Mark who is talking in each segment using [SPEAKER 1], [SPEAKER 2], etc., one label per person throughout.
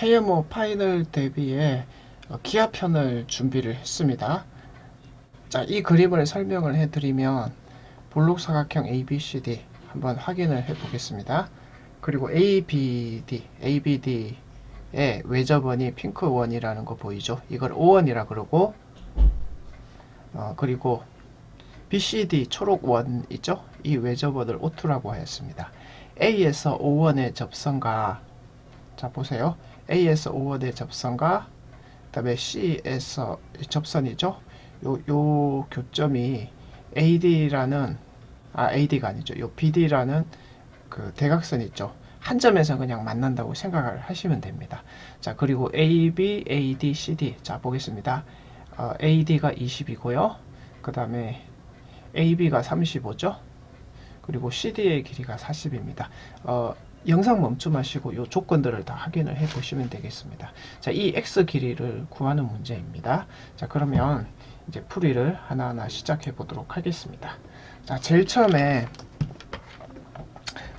[SPEAKER 1] KMO 파이널 대비에 기하편을 준비를 했습니다. 자, 이 그림을 설명을 해드리면 볼록사각형 ABCD 한번 확인을 해 보겠습니다. 그리고 ABD의 외접원이 핑크원이라는 거 보이죠? 이걸 O원이라 그러고, 그리고 BCD 초록원 있죠? 이 외접원을 O2라고 하였습니다. A에서 O원의 접선과, 자 보세요. A에서 O원의 접선과 그 다음에 C에서 접선이죠. 요 교점이 AD라는, AD가 아니죠. 요 BD라는 그 대각선 있죠. 한 점에서 그냥 만난다고 생각을 하시면 됩니다. 자, 그리고 AB, AD, CD. 자, 보겠습니다. AD가 20이고요. 그 다음에 AB가 35죠. 그리고 CD의 길이가 40입니다. 영상 멈춤하시고 이 조건들을 다 확인을 해 보시면 되겠습니다. 자, 이 X 길이를 구하는 문제입니다. 자, 그러면 이제 풀이를 하나하나 시작해 보도록 하겠습니다. 자, 제일 처음에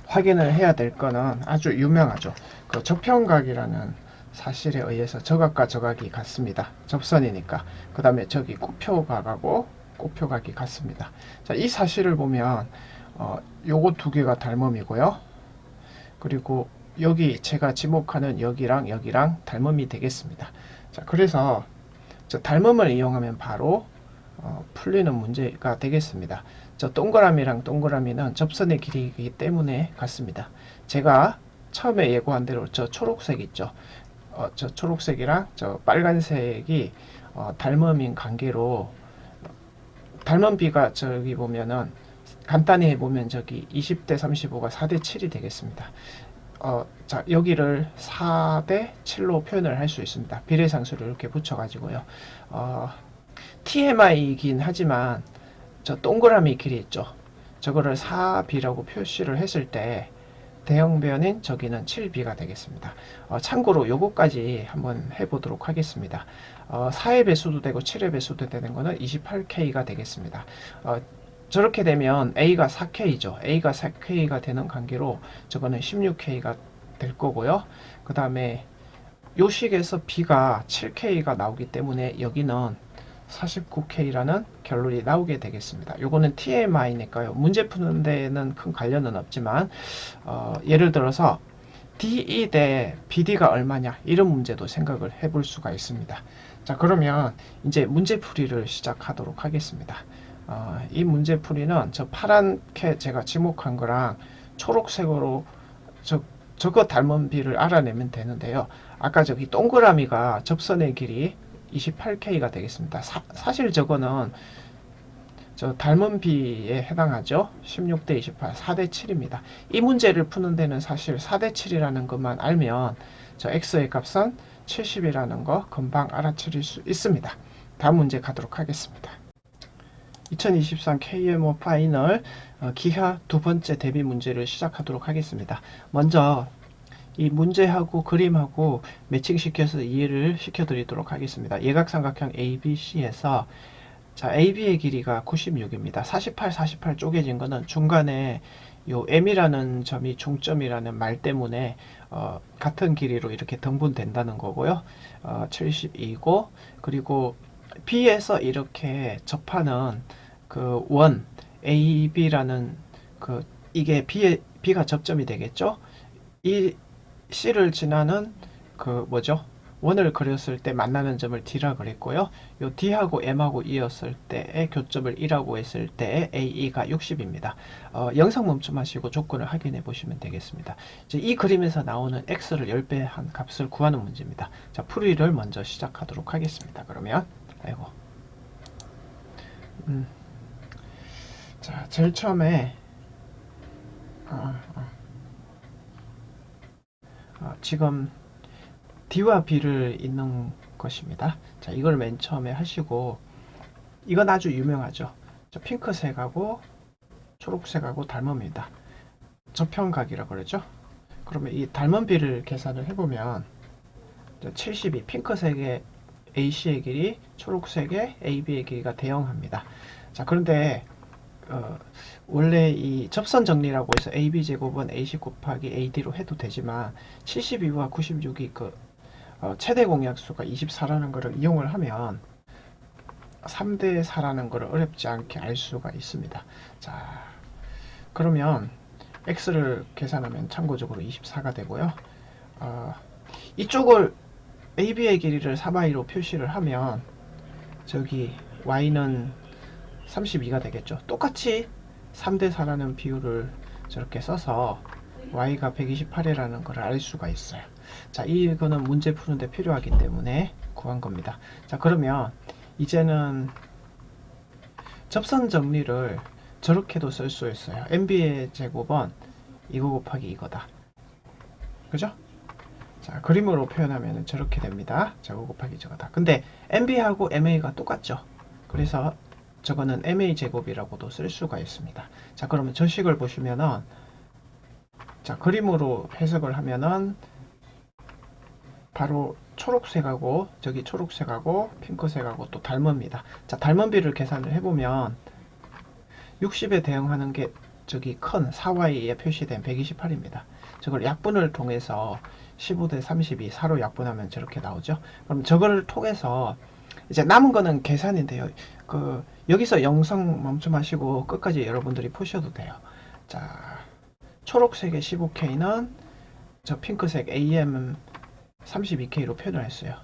[SPEAKER 1] 확인을 해야 될 거는 아주 유명하죠. 그 접평각이라는 사실에 의해서 저각과 저각이 같습니다. 접선이니까. 그 다음에 저기 꼬표각하고 꼬표각이 같습니다. 자, 이 사실을 보면 요거 두 개가 닮음이고요. 그리고 여기 제가 지목하는 여기랑 여기랑 닮음이 되겠습니다. 자, 그래서 저 닮음을 이용하면 바로 풀리는 문제가 되겠습니다. 저 동그라미랑 동그라미는 접선의 길이이기 때문에 같습니다. 제가 처음에 예고한 대로 저 초록색 있죠. 저 초록색이랑 저 빨간색이 닮음인 관계로 닮음비가 저기 보면은 간단히 해보면 저기 20대 35가 4대 7이 되겠습니다. 자, 여기를 4대 7로 표현을 할 수 있습니다. 비례상수를 이렇게 붙여가지고요. TMI이긴 하지만 저 동그라미 길이 있죠. 저거를 4B라고 표시를 했을 때 대형변인 저기는 7B가 되겠습니다. 참고로 요거까지 한번 해보도록 하겠습니다. 4의 배수도 되고 7의 배수도 되는 거는 28K가 되겠습니다. 저렇게 되면 A가 4K죠. A가 4K가 되는 관계로 저거는 16K가 될 거고요. 그 다음에 요 식에서 B가 7K가 나오기 때문에 여기는 49K라는 결론이 나오게 되겠습니다. 요거는 TMI니까요. 문제 푸는 데는 큰 관련은 없지만 예를 들어서 DE 대 BD가 얼마냐 이런 문제도 생각을 해볼 수가 있습니다. 자, 그러면 이제 문제풀이를 시작하도록 하겠습니다. 이 문제풀이는 저 파랗게 제가 지목한 거랑 초록색으로 저거 닮은 비를 알아내면 되는데요. 아까 저기 동그라미가 접선의 길이 28K가 되겠습니다. 사실 저거는 저 닮은 비에 해당하죠. 16대 28, 4대 7입니다. 이 문제를 푸는 데는 사실 4대 7이라는 것만 알면 저 X의 값은 70이라는 거 금방 알아차릴 수 있습니다. 다음 문제 가도록 하겠습니다. 2023 KMO 파이널 기하 두 번째 대비 문제를 시작하도록 하겠습니다. 먼저 이 문제하고 그림하고 매칭시켜서 이해를 시켜드리도록 하겠습니다. 예각삼각형 ABC에서 자, AB의 길이가 96입니다. 48, 48 쪼개진 거는 중간에 요 M이라는 점이 중점이라는 말 때문에 같은 길이로 이렇게 등분된다는 거고요. 72고 그리고 B에서 이렇게 접하는 그 원 AB라는 그 이게 B가 접점이 되겠죠. 이 C를 지나는 그 뭐죠? 원을 그렸을 때 만나는 점을 D라 그랬고요. 요 D하고 M하고 이었을 때의 교점을 1라고 했을 때의 AE가 60입니다. 영상 멈춤하시고 조건을 확인해 보시면 되겠습니다. 이제 이 그림에서 나오는 X를 10배 한 값을 구하는 문제입니다. 자, 풀이를 먼저 시작하도록 하겠습니다. 그러면 아이고 자, 제일 처음에 지금 D와 B를 잇는 것입니다. 자, 이걸 맨 처음에 하시고 이건 아주 유명하죠. 핑크색하고 초록색하고 닮음입니다. 접평각이라고 그러죠. 그러면 이 닮은 B를 계산을 해보면 72 핑크색의 AC의 길이 초록색의 AB의 길이가 대형합니다. 자, 그런데 원래 이 접선 정리라고 해서 AB 제곱은 AC 곱하기 AD로 해도 되지만 72와 96이 그 최대 공약수가 24라는 것을 이용을 하면 3대 4라는 것을 어렵지 않게 알 수가 있습니다. 자, 그러면 x를 계산하면 참고적으로 24가 되고요. 이쪽을 AB의 길이를 3i로 표시를 하면 저기 y는 32가 되겠죠. 똑같이 3대 4라는 비율을 저렇게 써서 y가 128이라는 걸 알 수가 있어요. 자, 이거는 문제 푸는데 필요하기 때문에 구한 겁니다. 자, 그러면 이제는 접선 정리를 저렇게도 쓸 수 있어요. MB의 제곱은 이거 곱하기 이거다. 그죠? 자, 그림으로 표현하면 저렇게 됩니다. 저거 곱하기 저거다. 근데 MB하고 MA가 똑같죠? 그래서 저거는 MA 제곱이라고도 쓸 수가 있습니다. 자, 그러면 저 식을 보시면은, 자, 그림으로 해석을 하면은 바로 초록색하고 저기 초록색하고 핑크색하고 또 닮습니다. 자, 닮은 비를 계산을 해보면 60에 대응하는 게 저기 큰 4y에 표시된 128입니다. 저걸 약분을 통해서 15대 32 4로 약분하면 저렇게 나오죠. 그럼 저걸 통해서 이제 남은 거는 계산인데요. 여기서 영상 멈춤하시고 끝까지 여러분들이 푸셔도 돼요. 자, 초록색의 15K는 저 핑크색 AM 32K로 표현을 했어요.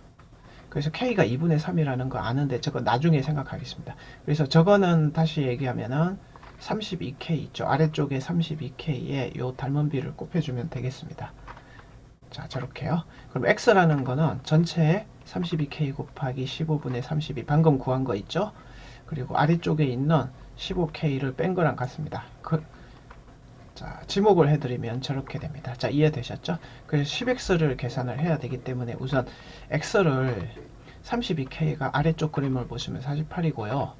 [SPEAKER 1] 그래서 K가 2분의 3이라는 거 아는데 저거 나중에 생각하겠습니다. 그래서 저거는 다시 얘기하면은 32K 있죠. 아래쪽에 32K에 요 닮은 비를 곱해주면 되겠습니다. 자, 저렇게요. 그럼 X라는 거는 전체에 32K 곱하기 15분의 32 방금 구한 거 있죠. 그리고 아래쪽에 있는 15K를 뺀 거랑 같습니다. 자, 지목을 해드리면 저렇게 됩니다. 자, 이해되셨죠? 그래서 10x를 계산을 해야 되기 때문에 우선 x를 32k가 아래쪽 그림을 보시면 48이고요.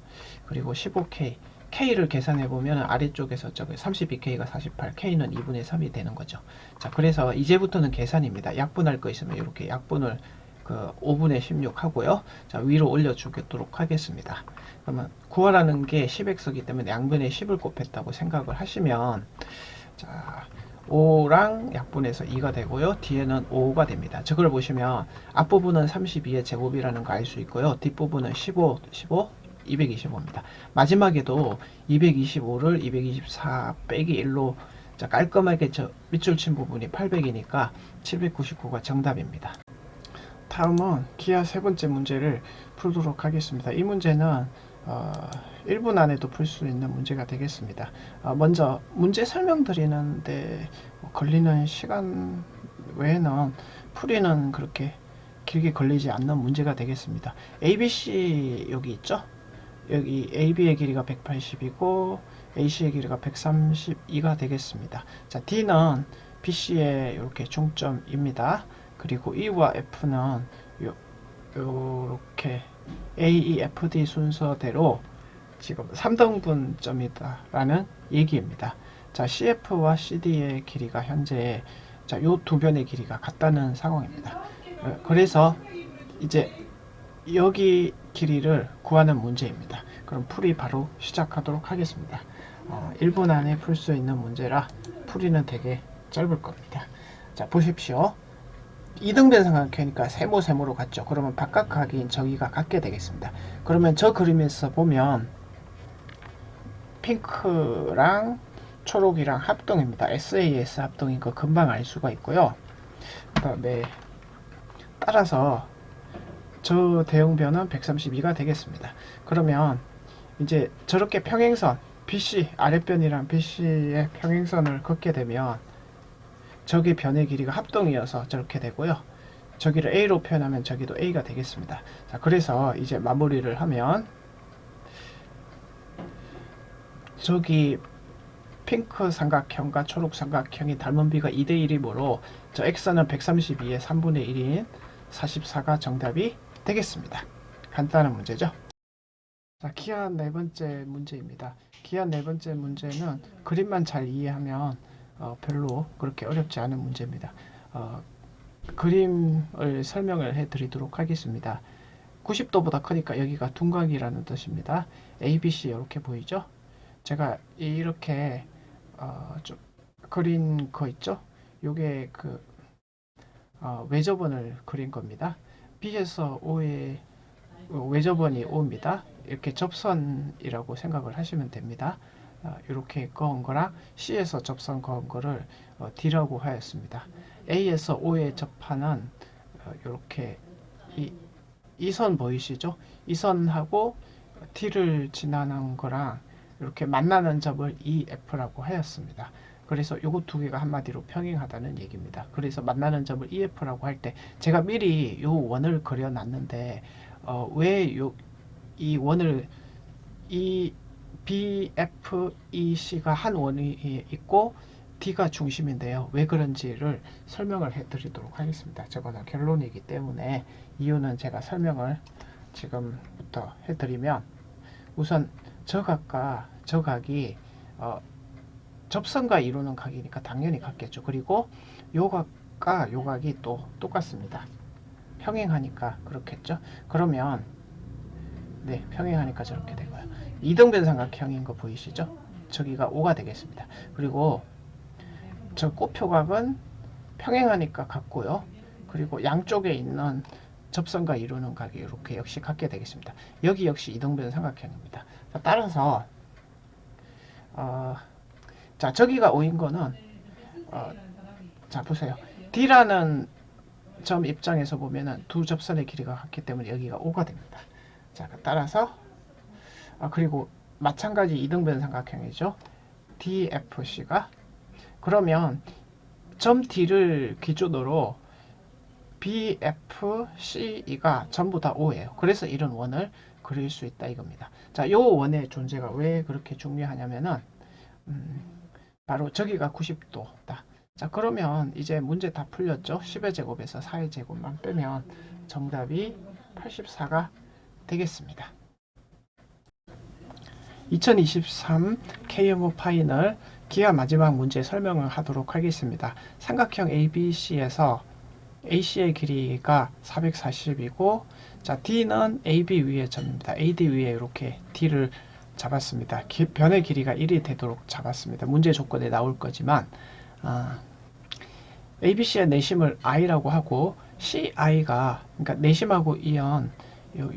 [SPEAKER 1] 그리고 15k, k를 계산해보면 아래쪽에서 저기 32k가 48, k는 2분의 3이 되는 거죠. 자, 그래서 이제부터는 계산입니다. 약분할 거 있으면 이렇게 약분을 5분의 16 하고요. 자, 위로 올려주도록 하겠습니다. 그러면 구하라는 게 10x이기 때문에 양변에 10을 곱했다고 생각을 하시면, 자, 5랑 약분해서 2가 되고요. 뒤에는 5가 됩니다. 저걸 보시면 앞부분은 32의 제곱이라는 거 알 수 있고요. 뒷부분은 15, 225입니다. 마지막에도 225를 224 빼기 1로 자, 깔끔하게 저 밑줄 친 부분이 800이니까 799가 정답입니다. 다음은 기하 세 번째 문제를 풀도록 하겠습니다. 이 문제는 1분 안에도 풀 수 있는 문제가 되겠습니다. 먼저 문제 설명드리는데 걸리는 시간 외에는 풀이는 그렇게 길게 걸리지 않는 문제가 되겠습니다. ABC 여기 있죠? 여기 AB의 길이가 180이고 AC의 길이가 132가 되겠습니다. 자, D는 BC의 이렇게 중점입니다. 그리고 E와 F는 요렇게 AEFD 순서대로 지금 3등분점이다라는 얘기입니다. 자, CF와 CD의 길이가 현재 자, 요 두 변의 길이가 같다는 상황입니다. 그래서 이제 여기 길이를 구하는 문제입니다. 그럼 풀이 바로 시작하도록 하겠습니다. 1분 안에 풀 수 있는 문제라 풀이는 되게 짧을 겁니다. 자, 보십시오. 이등변 삼각형이니까 세모로 같죠. 그러면 바깥각인 저기가 같게 되겠습니다. 그러면 저 그림에서 보면 핑크랑 초록이랑 합동입니다. SAS 합동인 거 금방 알 수가 있고요. 그 다음에 따라서 저 대응변은 132가 되겠습니다. 그러면 이제 저렇게 평행선 BC 아랫변이랑 BC의 평행선을 걷게 되면 저기 변의 길이가 합동이어서 저렇게 되고요. 저기를 A로 표현하면 저기도 A가 되겠습니다. 자, 그래서 이제 마무리를 하면 저기 핑크 삼각형과 초록 삼각형이 닮은 비가 2대1이므로 저 X는 132의 3분의 1인 44가 정답이 되겠습니다. 간단한 문제죠. 자, 기하 네 번째 문제입니다. 기하 네 번째 문제는 그림만 잘 이해하면 별로 그렇게 어렵지 않은 문제입니다. 그림을 설명을 해 드리도록 하겠습니다. 90도보다 크니까 여기가 둔각이라는 뜻입니다. ABC 이렇게 보이죠? 제가 이렇게 좀 그린 거 있죠? 요게 외접원을 그린 겁니다. B에서 O의 외접원이 O입니다. 이렇게 접선이라고 생각을 하시면 됩니다. 이렇게 그은 거랑 C에서 접선 그은 거를 D라고 하였습니다. A에서 O에 접하는 이렇게 이 선 보이시죠? 이 선하고 D를 지나는 거랑 이렇게 만나는 점을 EF라고 하였습니다. 그래서 요거 두 개가 한마디로 평행하다는 얘기입니다. 그래서 만나는 점을 EF라고 할 때 제가 미리 요 원을 그려놨는데 왜 이 원을 이 BFEC가 한 원이 있고 D가 중심인데요. 왜 그런지를 설명을 해드리도록 하겠습니다. 저거는 결론이기 때문에 이유는 제가 설명을 지금부터 해드리면 우선 저 각과 저 각이 접선과 이루는 각이니까 당연히 같겠죠. 그리고 요 각과 요 각이 또 똑같습니다. 평행하니까 그렇겠죠. 그러면 네, 평행하니까 저렇게 되고요. 이등변 삼각형인 거 보이시죠? 저기가 5가 되겠습니다. 그리고 저 꼬표각은 평행하니까 같고요. 그리고 양쪽에 있는 접선과 이루는 각이 이렇게 역시 같게 되겠습니다. 여기 역시 이등변 삼각형입니다. 따라서 자 저기가 5인 거는 자 보세요. D라는 점 입장에서 보면은 두 접선의 길이가 같기 때문에 여기가 5가 됩니다. 자 따라서 그리고 마찬가지 이등변 삼각형이죠. DFC가 그러면 점 D를 기준으로 BFCE가 전부 다 5예요. 그래서 이런 원을 그릴 수 있다 이겁니다. 자, 요 원의 존재가 왜 그렇게 중요하냐면은 바로 저기가 90도다. 자, 그러면 이제 문제 다 풀렸죠? 10의 제곱에서 4의 제곱만 빼면 정답이 84가 되겠습니다. 2023 KMO 파이널 기하 마지막 문제 설명을 하도록 하겠습니다. 삼각형 ABC에서 AC의 길이가 440이고 자 D는 AB 위의 점입니다. AD 위에 이렇게 D를 잡았습니다. 변의 길이가 1이 되도록 잡았습니다. 문제 조건에 나올 거지만 ABC의 내심을 I라고 하고 CI가 그러니까 내심하고 이은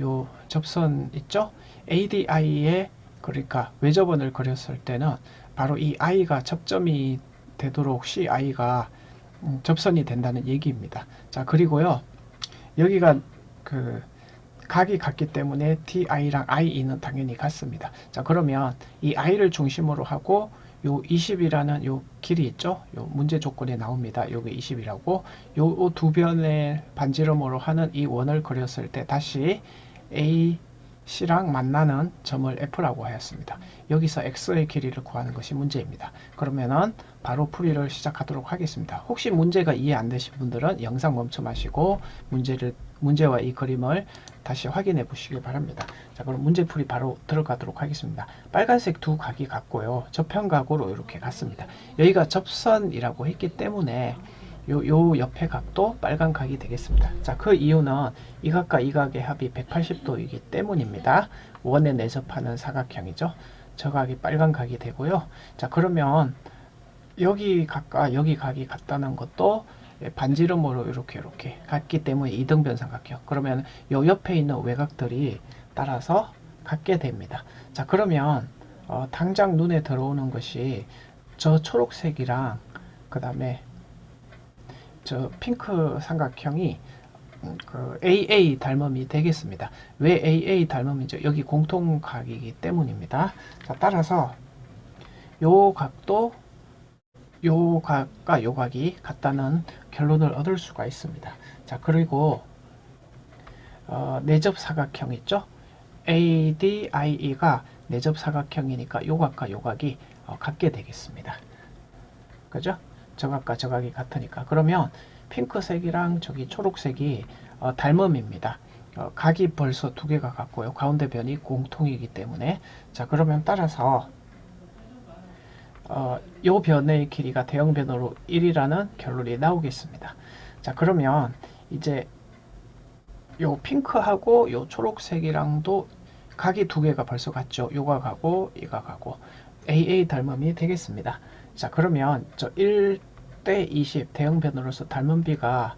[SPEAKER 1] 요 접선 있죠? ADI의 그러니까 외접원을 그렸을 때는 바로 이 I가 접점이 되도록 CI가 접선이 된다는 얘기입니다. 자 그리고요 여기가 그 각이 같기 때문에 TI랑 IE는 당연히 같습니다. 자 그러면 이 I를 중심으로 하고 요 20이라는 요 길이 있죠. 요 문제 조건에 나옵니다. 요게 20이라고 요 두 변의 반지름으로 하는 이 원을 그렸을 때 다시 A C랑 만나는 점을 F라고 하였습니다. 여기서 X의 길이를 구하는 것이 문제입니다. 그러면은 바로 풀이를 시작하도록 하겠습니다. 혹시 문제가 이해 안 되신 분들은 영상 멈춰 마시고 문제와 이 그림을 다시 확인해 보시기 바랍니다. 자, 그럼 문제풀이 바로 들어가도록 하겠습니다. 빨간색 두 각이 같고요. 저편각으로 이렇게 같습니다. 여기가 접선이라고 했기 때문에 요 옆에 각도 빨간 각이 되겠습니다. 자, 그 이유는 이 각과 이 각의 합이 180도이기 때문입니다. 원에 내접하는 사각형이죠. 저 각이 빨간 각이 되고요. 자, 그러면 여기 각과 여기 각이 같다는 것도 반지름으로 이렇게 같기 때문에 이등변 삼각형. 그러면 요 옆에 있는 외곽들이 따라서 같게 됩니다. 자, 그러면 당장 눈에 들어오는 것이 저 초록색이랑 그 다음에 저 핑크 삼각형이 그 AA 닮음이 되겠습니다. 왜 AA 닮음이죠? 여기 공통각이기 때문입니다. 자, 따라서 요 각도 요 각과 요 각이 같다는 결론을 얻을 수가 있습니다. 자, 그리고 내접 사각형 있죠? ADIE가 내접 사각형이니까 요 각과 요 각이 같게 되겠습니다. 그죠? 저 각과 저 각이 같으니까. 그러면 핑크색이랑 저기 초록색이 닮음입니다. 각이 벌써 두 개가 같고요. 가운데 변이 공통이기 때문에. 자, 그러면 따라서 요 변의 길이가 대형변으로 1이라는 결론이 나오겠습니다. 자, 그러면 이제 요 핑크하고 요 초록색이랑도 각이 두 개가 벌써 같죠. 요가 가고 이가 가고 AA 닮음이 되겠습니다. 자, 그러면 저 1대 20 대형변으로서 닮은 비가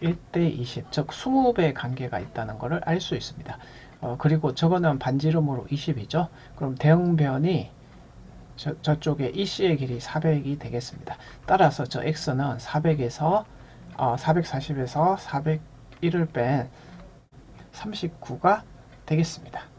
[SPEAKER 1] 1대 20, 즉 20배의 관계가 있다는 것을 알 수 있습니다. 그리고 저거는 반지름으로 20이죠. 그럼 대응변이 저쪽에 EC의 길이 400이 되겠습니다. 따라서 저 X는 400에서 440에서 401을 뺀 39가 되겠습니다.